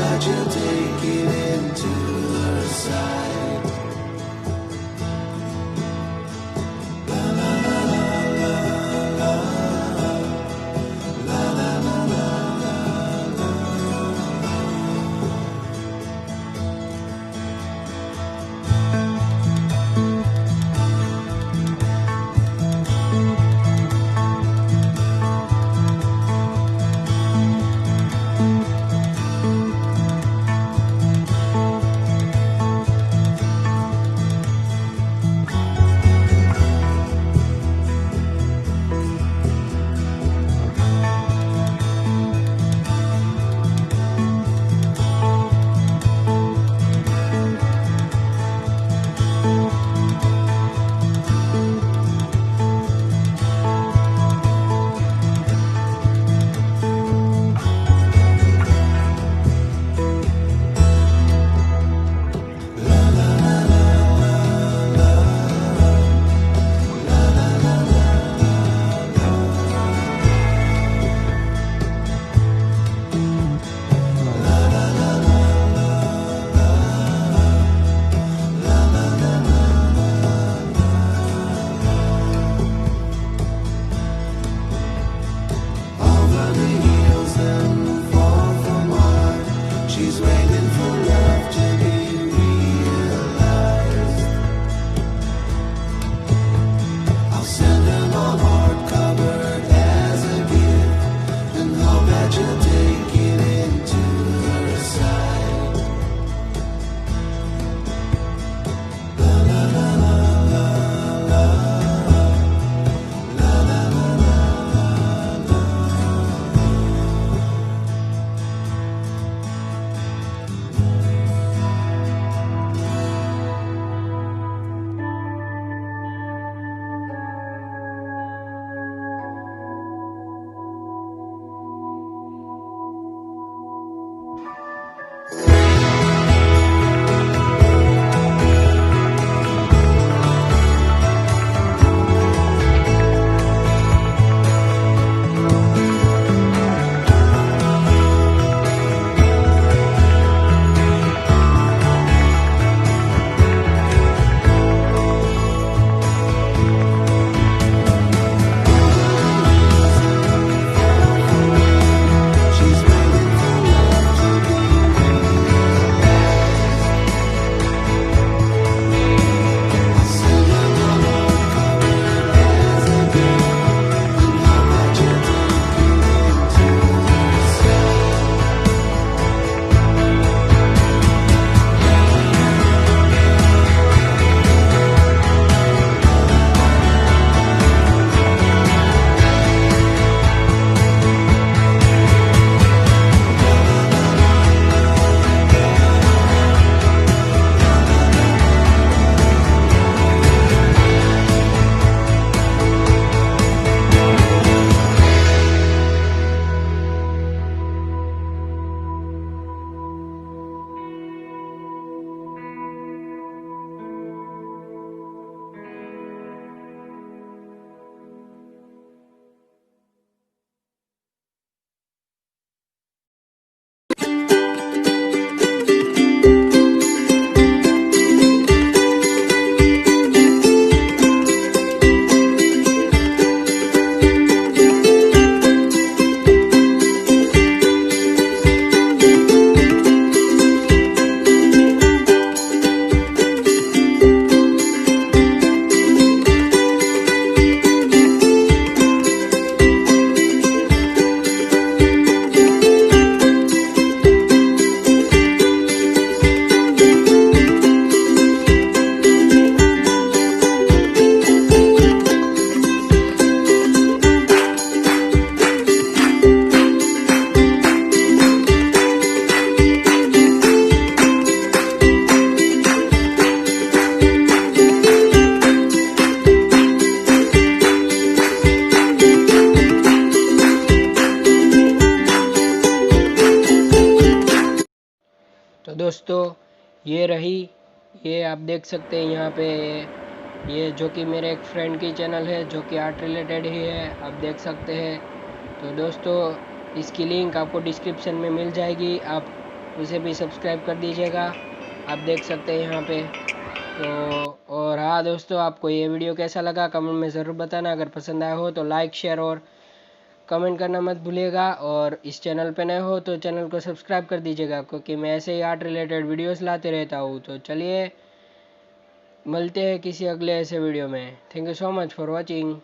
that you'll take it into her side. La la la la la la la la la la. तो दोस्तों ये रही, ये आप देख सकते हैं यहाँ पे, ये जो कि मेरे एक फ्रेंड की चैनल है जो कि आर्ट रिलेटेड ही है, आप देख सकते हैं। तो दोस्तों इसकी लिंक आपको डिस्क्रिप्शन में मिल जाएगी, आप उसे भी सब्सक्राइब कर दीजिएगा, आप देख सकते हैं यहाँ पे। तो और हाँ दोस्तों, आपको ये वीडियो कैसा लगा कमेंट में ज़रूर बताना। अगर पसंद आया हो तो लाइक शेयर और कमेंट करना मत भूलिएगा। और इस चैनल पे नए हो तो चैनल को सब्सक्राइब कर दीजिएगा, क्योंकि मैं ऐसे ही आर्ट रिलेटेड वीडियोस लाते रहता हूँ। तो चलिए मिलते हैं किसी अगले ऐसे वीडियो में। Thank you so much for watching.